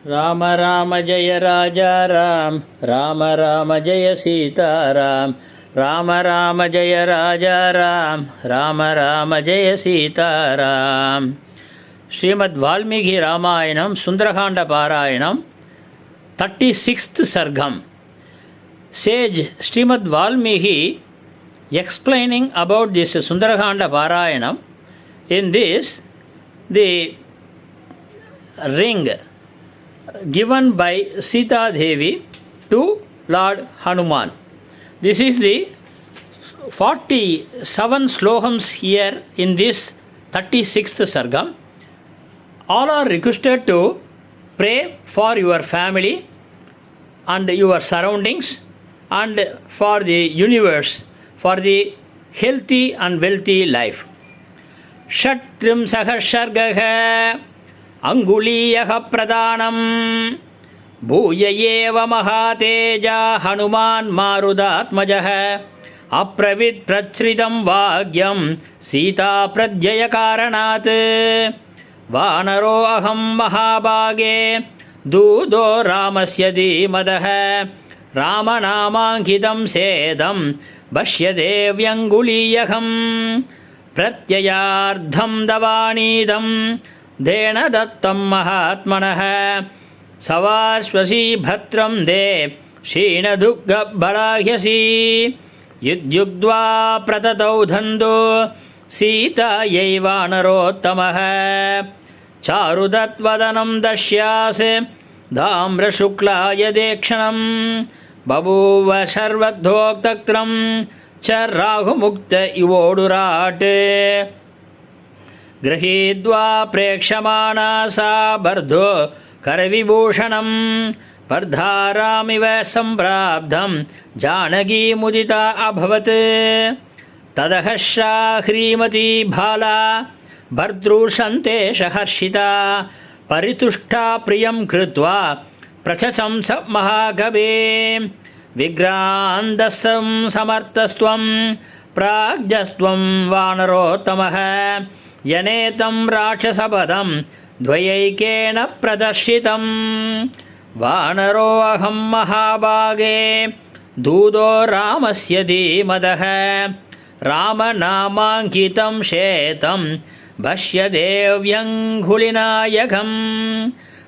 राम राम जय राजा राम, राम राम जय सीता राम, राम राम जय राजा राम, राम राम जय सीता राम. श्रीमद् वाल्मीकि रामायणं सुंदरकांड पारायणं 36th Sargam. Sage Srimad Valmiki explaining about this Sundarakanda Parayanam. In this, the ring given by Sita Devi to Lord Hanuman. This is the 47 slokams here in this 36th Sargam. All are requested to pray for your family and your surroundings and for the universe, for the healthy and wealthy life. Shatrimsah shargaha Anguliyaha pradhanam Bhuyayeva mahateja Hanuman marudatmajaha Apravit prachridam vagyam Sita pradyaya karanat Vanaro aham mahabage Dudo ramasya dhimadaha Ramanamankidam sedam Bhashyadevyanguliyakham Pratyayardham davanidam Dena dattam mahatmanaha Savasvasi bhatram de Sheena dugga balahyasi Yudyugdva pratatau dhando Sita yaivanarotamaha Charudatvadanam dashyase Dhamra shuklaya dekshanam Babuva sarvadhoktram Charrahumukta ivodurate Grahidva prekshamana sa bardho Karavibhushanam Pardharamiva samprabdham Janagi mudita abhavat Tadahasha hrimati bhala Bardrushante shaharshita Paritushta priyam krutva Prachacham sa mahagabe Vigrandasam samartastvam Pragjastvam vanarotamaha Yanetam rakshasapadam Dvayaikena pradarshitam Vanaro aham mahabage Dudo ramasya dhimadaha Ramanamankhitam shetam Bhashyadevyangulinayakam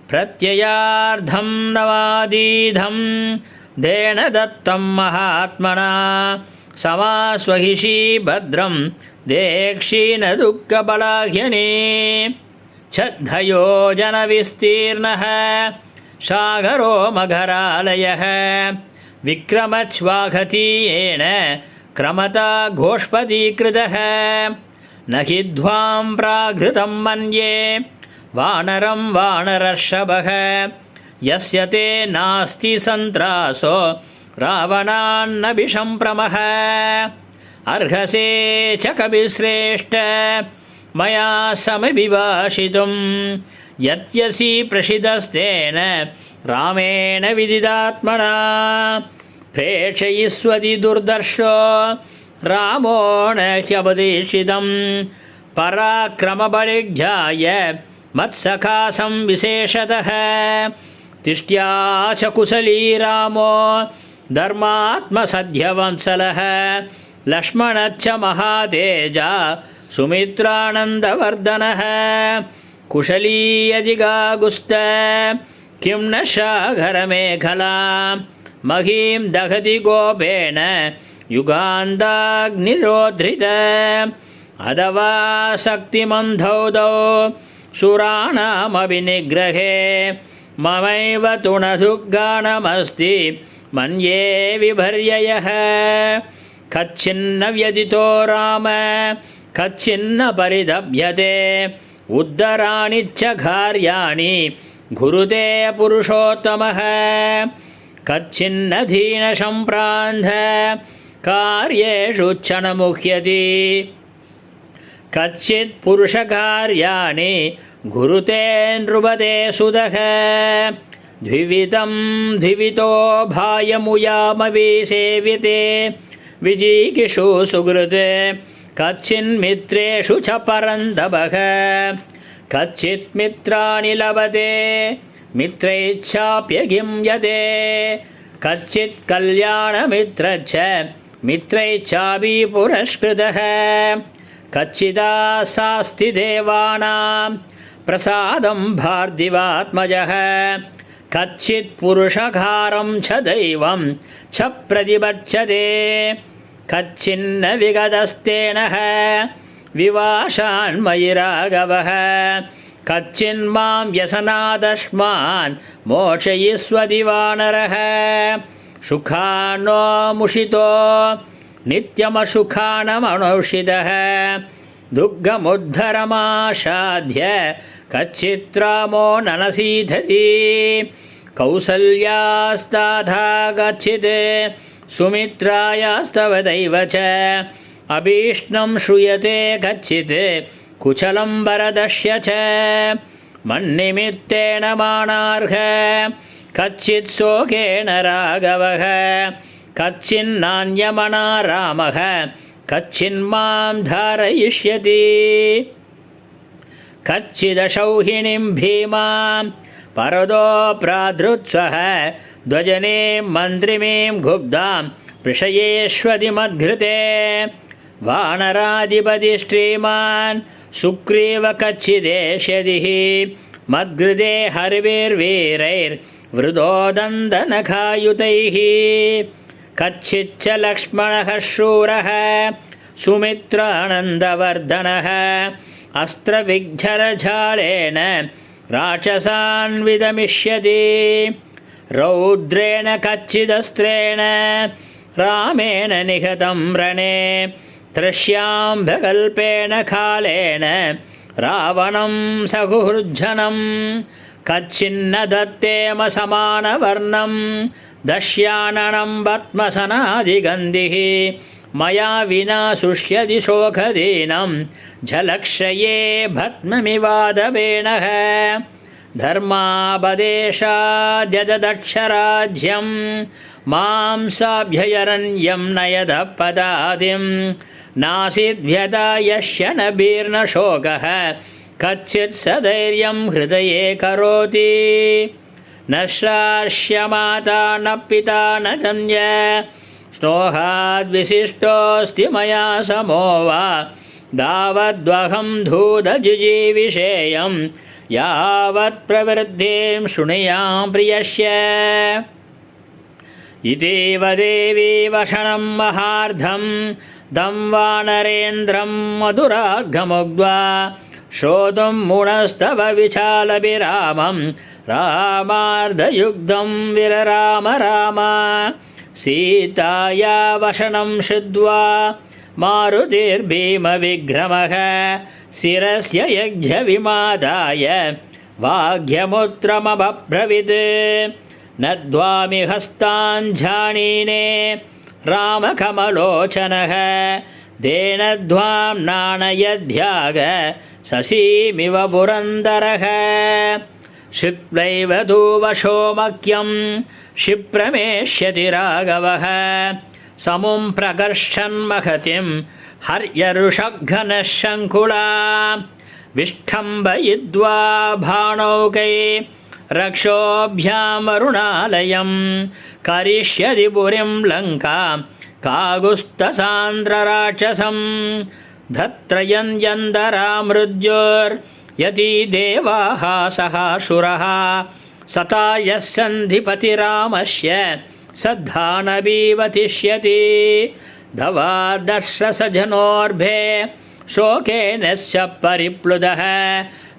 Pratyayardham navadidham Dena dattam mahatmana Samasvahishi bhadram Dekshina dukka balahyane Chadhayo jana vistirnaha Shagaro magharalayaha Vikramachvaghati ena Kramata ghoshpati kritaha Nahidhvam praghritam manye Vanaram vanarashabha Yasyate nasti santraso Ravanannabhisham pramaha Arhase chakabhisreshta Maya samabhivashitum Yatyasi prashidastena Ramena vididatmana Prechayiswati durdarsho Ramo nahyabadeshidam Parakramabalighyaya Matsakasam visheshataha Tishtya chakusali Ramo Dharmatma sadhyavansalaha Lashmanacha mahateja Sumitranandavardhanaha Kushali yadiga gusta Kimna shagharamekhala Mahim daghati gopena Yugandagnirodhrita Adava sakti mandhaudau Suranam abhinigrahe Mamaiva tunadhugganamasti Manye vibharyayaha Kachinna vyadito rama Kachinna paridabhyate Uddaranicha gharyani Gurute purushottamaha Kachinna dhina samprandha Karyeshu chanamuhyati Kachit purushakaryani Gurute nrubate sudaha Dvividam dhivito bhayamuyamavisevyate Vijikishu sugrute Kachin mitreshu chaparandabha Kachit mitrani labate मित्रैश्चाप्यगिम्यते कच्चित् कल्याणमित्रश्च मित्रैश्चापि पुरस्कृतः कच्चिदास्ति देवानां प्रसादं पार्थिवात्मजः कच्चित् पुरुषकारं च दैवं च प्रतिपच्यते कच्चिन्न विगतस्तेनः विवाशान्मयि राघवः कच्चिन्मां व्यसनादस्मान् मोचयिष्यति वानरः सुखानो मुषितो नित्यमसुखानमनौषितः दुःखमुद्धरमासाध्य कच्चित्रामो ननसीधति कौसल्यास्ताथा कच्चित् सुमित्रायास्तव दैव च अभीष्णं श्रूयते कच्चित् कुशलं वरदस्य च मन्निमित्तेन मानार्ह कच्चित् शोकेन राघवः कच्चिन्नान्यमना रामः कच्चिन्मां धारयिष्यति कच्चिदशौहिणीं भीमां परदो प्रादृत्स्वः ध्वजनीं मन्त्रिमीं गुब्धां पृषयेष्वति मद्घृते वानराधिपति श्रीमान् सुग्रीव कच्चिदेष्यतिः मद्घृते हरिभिर्वीरैर्वृदोदन्दनखायुतैः कच्चिच्च लक्ष्मणः शूरः सुमित्रानन्दवर्धनः अस्त्रविग्धरझालेन राक्षसान् विदमिष्यति रौद्रेण कच्चिदस्त्रेण रामेण निहतं रणे त्रस्याम्भकल्पेन कालेन रावणं सगुर्जनं कच्चिन्न दत्तेम समानवर्णं दश्याननं पद्मसनादिगन्धिः मया विना शुष्यति शोकदीनं झलक्षये भस्ममिवादवेणः धर्मापदेशाद्यदक्षराज्यं मां साभ्ययरण्यं नयदः पदादिं नासीद्व्यथा यस्य न भीर्नशोकः कच्चित् सधैर्यं हृदये करोति न शार्ष्यमाता न पिता न जन्य स्नोहाद्विशिष्टोऽस्ति मया समो वा दावद्वहं धूतजुजीविषेयं यावत् प्रवृद्धिं शृणुयां प्रियस्य इतीव देवी वषणं महार्धं दं वानरेन्द्रं मधुरार्घमुग्ध्वा श्रोतुं मुणस्तव विशालभिरामं रामार्धयुग्धं विरराम राम सीताया वषणं श्रुत्वा मारुतिर्भीमविग्रमः शिरस्य यज्ञविमादाय वाग्यमुत्रमब्रवीत् नद्वामि हस्ताञ्जानीने रामकमलोचनः देनध्वां नाणयध्याग शशीमिव पुरन्दरः श्रुत्वैव धूवशोमक्यं क्षिप्रमेष्यति राघवः समुं प्रकर्षन्महतिं हर्यरुषघनशङ्कुला विष्ठम्भयित्वा भाणौकै रक्षोभ्यामरुणालयं करिष्यति पुरीं लङ्कां कागुस्तसान्द्रराक्षसं धत्रयन्यन्दरा मृद्योर्यति देवाः सहासुरः सता यस्सन्धिपतिरामस्य सद्धानवीवतिष्यति धवादर्शसजनोर्भे शोकेन स परिप्लुतः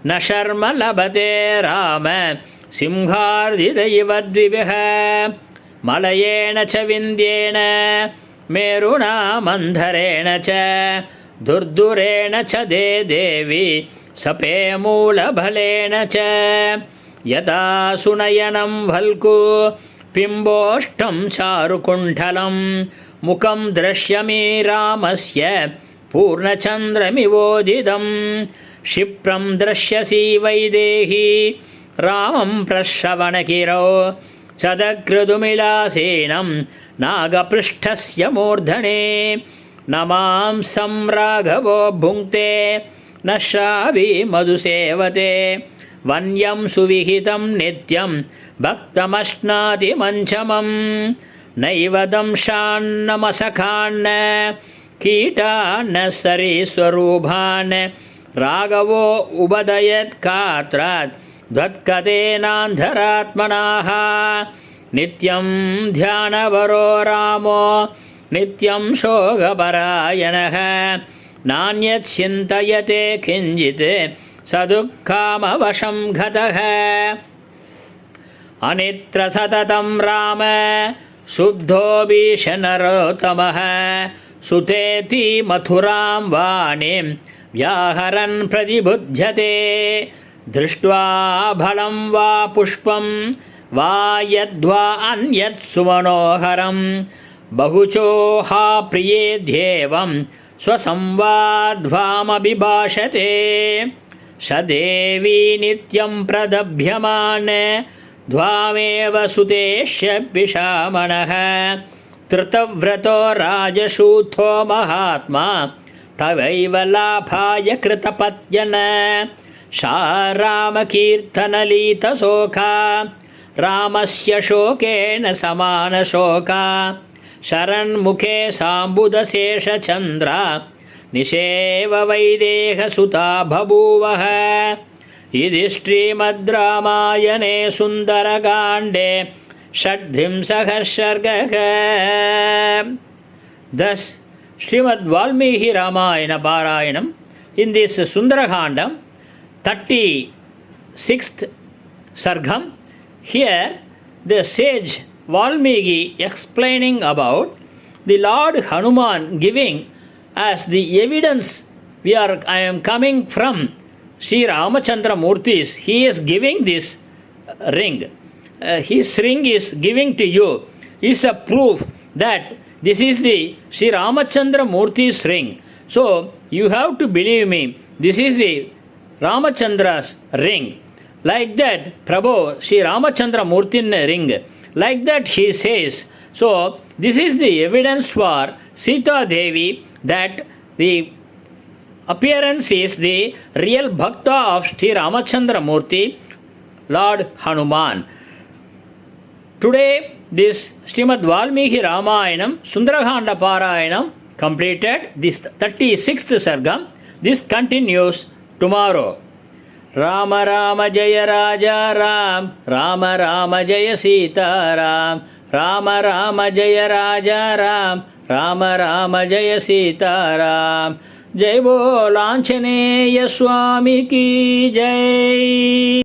न शर्म लभते राम सिंहार्दिदैव द्विविः मलयेन च विन्द्येन मेरुणा मन्धरेण च दुर्दुरेण च देवी सपे मूलबलेन च यदा सुनयनं वल्कु पिम्बोष्टं चारुकुण्ठलं मुखं दृश्यमे रामस्य पूर्णचन्द्रमिवोदितं क्षिप्रं दृश्यसि वैदेही रामं प्रश्रवणगिरौ चदकृदुमिलासेनं नागपृष्ठस्य मूर्धने न मां संराघवो भुङ्क्ते न श्रावी मधुसेवते वन्यं सुविहितं नित्यं भक्तमश्नाति मञ्चमं नैव दंशान्नमसखान्न कीटान्न सरीस्वरूपान् राघवो उबदयत्कात्रात् द्वत्कतेनान्धरात्मनाः नित्यं ध्यानवरो रामो नित्यं शोकपरायणः नान्यत् चिन्तयते किञ्चित् सदुःखामवशं गतः अनित्र सततं राम शुद्धो भीषणरोत्तमः सुतेति मथुरां वाणीं व्याहरन् प्रतिबुध्यते दृष्ट्वा फलं वा पुष्पं वा यद्वा अन्यत् सुमनोहरं बहुचोहा प्रियेध्येवं स्वसंवाद्वामभिभाषते स देवी नित्यं प्रदभ्यमान् द्वामेव सुतेष्यभिषामणः कृतव्रतो राजसूतो महात्मा तवैव लाभाय कृतपत्यन सा रामकीर्तनलीतशोका रामस्य शोकेन समानशोका शरन्मुखे साम्बुदशेषचन्द्रा निषेव वैदेहसुता बभूवः इति श्रीमद् रामायणे सुन्दरकाण्डे षड्त्रिंशः सर्गः. Thus, Srimad Valmiki Ramayana Parayanam in this Sundarakandam, 36th Sargam, here the sage Valmiki explaining about the Lord Hanuman giving as the evidence I am coming from Sri Ramachandra Murti's, he is giving this ring. His ring is giving to you is a proof that this is the Sri Ramachandra Murti's ring. So you have to believe me. This is the Ramachandra's ring. Like that, Prabhu, Sri Ramachandra Murtin ring. Like that he says. So this is the evidence for Sita Devi that the appearance is the real bhakta of Sri Ramachandra Murti, Lord Hanuman. Today, this Srimad Valmiki Ramayanam, Sundarakanda Parayanam completed this 36th Sargam. This continues tomorrow. Rama Rama Jaya Raja Ram, Rama Rama Jaya Sita Ram, Rama Rama Jaya Raja Ram, Rama Rama Jaya Sita Ram. Jai Bol Anjaneya Swami ki Jai.